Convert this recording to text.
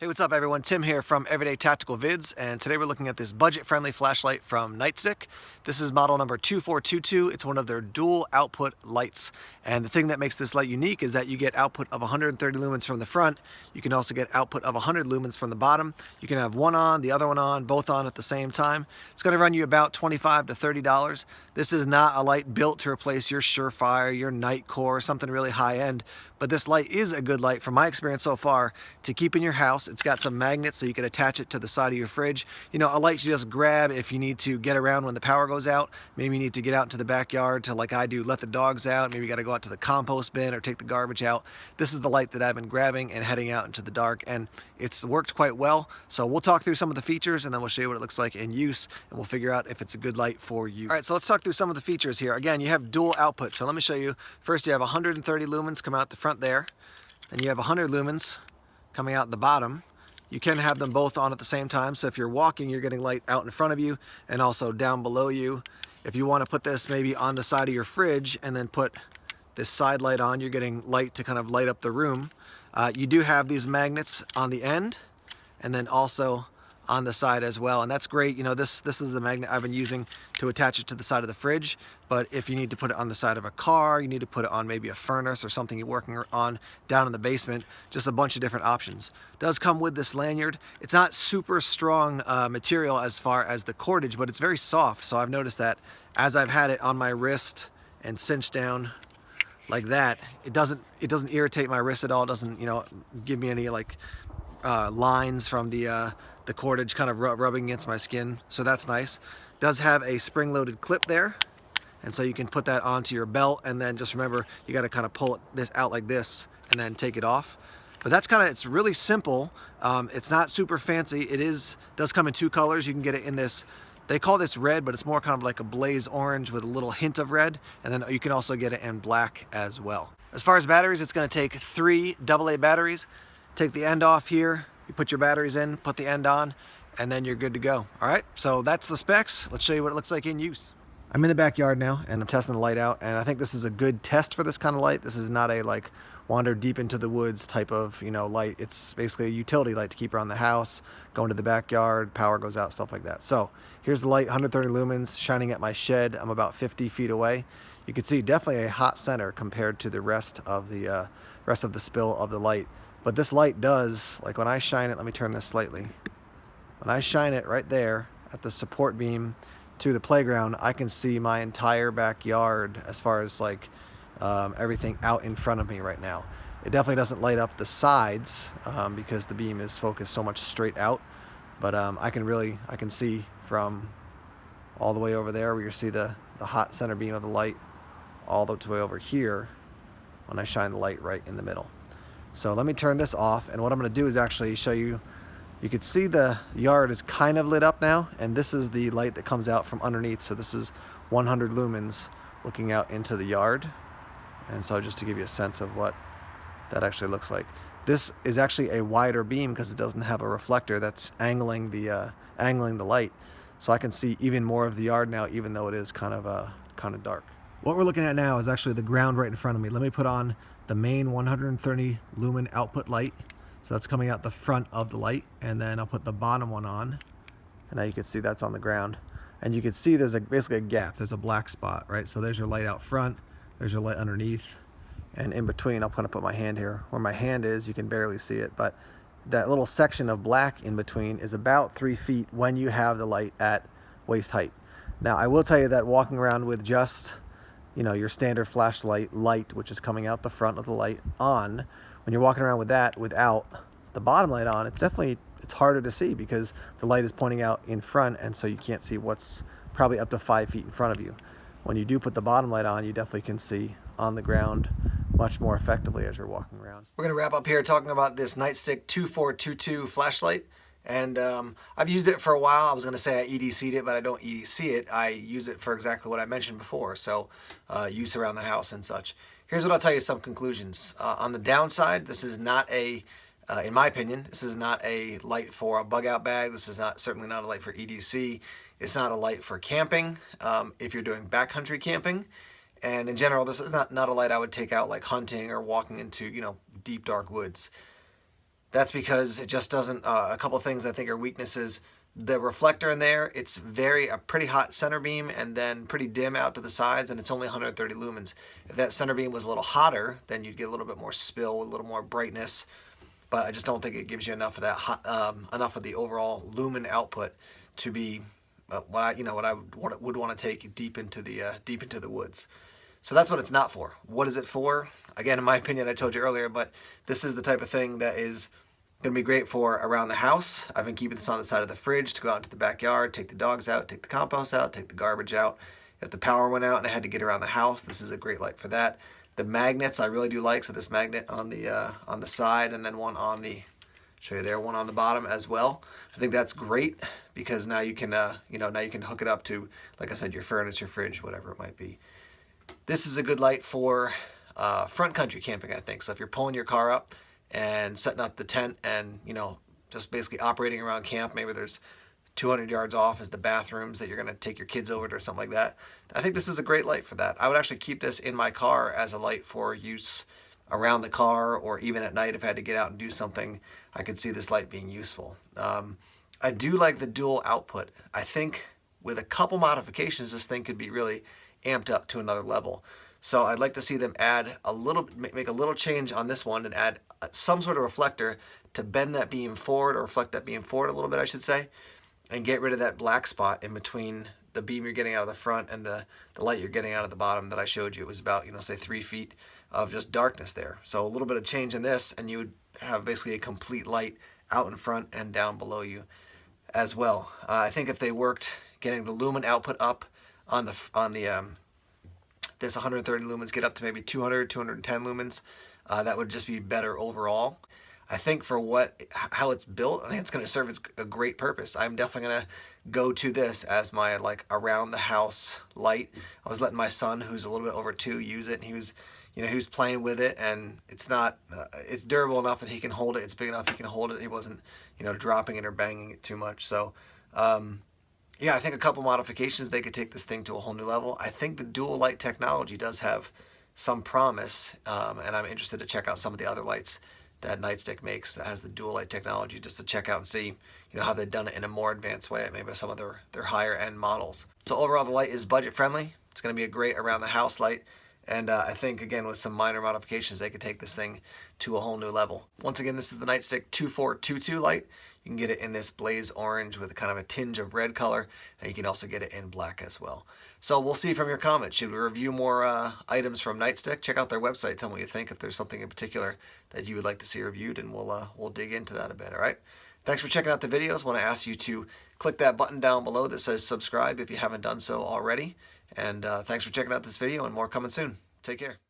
Hey, what's up everyone? Tim here from Everyday Tactical Vids, and today we're looking at this budget-friendly flashlight from Nightstick. This is model number 2422. It's one of their dual output lights. And the thing that makes this light unique is that you get output of 130 lumens from the front. You can also get output of 100 lumens from the bottom. You can have one on, the other one on, both on at the same time. It's going to run you about $25 to $30. This is not a light built to replace your Surefire, your Nightcore, something really high-end. But this light is a good light, from my experience so far, to keep in your house. It's got some magnets so you can attach it to the side of your fridge. You know, a light you just grab if you need to get around when the power goes out. Maybe you need to get out into the backyard to, like I do, let the dogs out. Maybe you got to go out to the compost bin or take the garbage out. This is the light that I've been grabbing and heading out into the dark, and it's worked quite well. So we'll talk through some of the features and then we'll show you what it looks like in use, and we'll figure out if it's a good light for you. All right, so let's talk through some of the features here. Again, you have dual output. So let me show you. First, you have 130 lumens come out the front there. And you have 100 lumens coming out the bottom. You can have them both on at the same time, so if you're walking, you're getting light out in front of you and also down below you. If you want to put this maybe on the side of your fridge and then put this side light on, you're getting light to kind of light up the room. You do have these magnets on the end and then also on the side as well, and that's great. You know, this is the magnet I've been using to attach it to the side of the fridge, but if you need to put it on the side of a car, you need to put it on maybe a furnace or something you're working on down in the basement, just a bunch of different options. It does come with this lanyard. It's not super strong material as far as the cordage, but it's very soft, so I've noticed that as I've had it on my wrist and cinched down like that, it doesn't irritate my wrist at all. It doesn't, you know, give me any like lines from the cordage kind of rubbing against my skin, so that's nice. It does have a spring-loaded clip there, and so you can put that onto your belt, and then just remember you got to kind of pull this out like this and then take it off. But that's kind of, it's really simple. It's not super fancy. It does come in two colors. You can get it in this, they call this red, but it's more kind of like a blaze orange with a little hint of red, and then you can also get it in black as well. As far as batteries, it's going to take 3 AA batteries. Take the end off here, you put your batteries in, put the end on, and then you're good to go. All right, so that's the specs. Let's show you what it looks like in use. I'm in the backyard now, and I'm testing the light out, and I think this is a good test for this kind of light. This is not a like wander deep into the woods type of, you know, light. It's basically a utility light to keep around the house, go into the backyard, power goes out, stuff like that. So here's the light, 130 lumens, shining at my shed. I'm about 50 feet away. You can see definitely a hot center compared to the rest of the spill of the light. But this light does, like when I shine it, let me turn this slightly. When I shine it right there at the support beam to the playground, I can see my entire backyard as far as like everything out in front of me right now. It definitely doesn't light up the sides because the beam is focused so much straight out. But I can see from all the way over there where you see the hot center beam of the light all the way over here when I shine the light right in the middle. So let me turn this off, and what I'm going to do is actually show you. You can see the yard is kind of lit up now, and this is the light that comes out from underneath. So this is 100 lumens looking out into the yard, and so just to give you a sense of what that actually looks like. This is actually a wider beam because it doesn't have a reflector that's angling the light, so I can see even more of the yard now, even though it is kind of dark. What we're looking at now is actually the ground right in front of me. Let me put on the main 130 lumen output light. So that's coming out the front of the light, and then I'll put the bottom one on, and now you can see that's on the ground. And you can see there's basically a gap, there's a black spot, right? So there's your light out front, there's your light underneath, and in between, I'll put my hand here. Where my hand is, you can barely see it, but that little section of black in between is about 3 feet when you have the light at waist height. Now, I will tell you that walking around with just, you know, your standard flashlight light, which is coming out the front of the light on, when you're walking around with that without the bottom light on, it's harder to see because the light is pointing out in front, and so you can't see what's probably up to 5 feet in front of you. When you do put the bottom light on, you definitely can see on the ground much more effectively as you're walking around. We're going to wrap up here talking about this Nightstick 2422 flashlight. And I've used it for a while. I was going to say I EDC'd it, but I don't EDC it. I use it for exactly what I mentioned before, so use around the house and such. Here's what I'll tell you, some conclusions. On the downside, this is not a, in my opinion, this is not a light for a bug out bag. This is certainly not a light for EDC. It's not a light for camping if you're doing backcountry camping. And in general, this is not a light I would take out like hunting or walking into, you know, deep dark woods. That's because it just doesn't, a couple things I think are weaknesses. The reflector in there, it's a pretty hot center beam and then pretty dim out to the sides, and it's only 130 lumens. If that center beam was a little hotter, then you'd get a little bit more spill, a little more brightness, but I just don't think it gives you enough of that enough of the overall lumen output to be what I would want to take deep into the woods. So that's what it's not for. What is it for? Again, in my opinion, I told you earlier, but this is the type of thing that is going to be great for around the house. I've been keeping this on the side of the fridge to go out into the backyard, take the dogs out, take the compost out, take the garbage out. If the power went out and I had to get around the house, this is a great light for that. The magnets I really do like. So this magnet on the side, and then one on the, show you there, one on the bottom as well. I think that's great because now you can now you can hook it up to, like I said, your furnace, your fridge, whatever it might be. This is a good light for front country camping, I think. So if you're pulling your car up and setting up the tent and, just basically operating around camp, maybe there's 200 yards off is the bathrooms that you're going to take your kids over to or something like that. I think this is a great light for that. I would actually keep this in my car as a light for use around the car, or even at night if I had to get out and do something, I could see this light being useful. I do like the dual output. I think with a couple modifications, this thing could be really amped up to another level. So I'd like to see them add make a little change on this one and add some sort of reflector to bend that beam forward, or reflect that beam forward a little bit, I should say, and get rid of that black spot in between the beam you're getting out of the front and the light you're getting out of the bottom that I showed you. It was about, say 3 feet of just darkness there. So a little bit of change in this and you would have basically a complete light out in front and down below you as well. I think if they worked getting the lumen output up on this 130 lumens, get up to maybe 200, 210 lumens, that would just be better overall. I think for how it's built, I think it's going to serve a great purpose. I'm definitely going to go to this as my around the house light. I was letting my son, who's a little bit over 2, use it, and he was playing with it, and it's durable enough that he can hold it. It's big enough he can hold it. He wasn't, dropping it or banging it too much. So, yeah, I think a couple modifications, they could take this thing to a whole new level. I think the dual light technology does have some promise, and I'm interested to check out some of the other lights that Nightstick makes that has the dual light technology, just to check out and see, how they've done it in a more advanced way at maybe some of their higher end models. So overall, the light is budget friendly. It's going to be a great around the house light. And I think, again, with some minor modifications, they could take this thing to a whole new level. Once again, this is the Nightstick 2422 light. You can get it in this blaze orange with kind of a tinge of red color, and you can also get it in black as well. So we'll see from your comments. Should we review more items from Nightstick? Check out their website. Tell me what you think, if there's something in particular that you would like to see reviewed, and we'll dig into that a bit, all right? Thanks for checking out the videos. I want to ask you to click that button down below that says subscribe if you haven't done so already. And thanks for checking out this video, and more coming soon. Take care.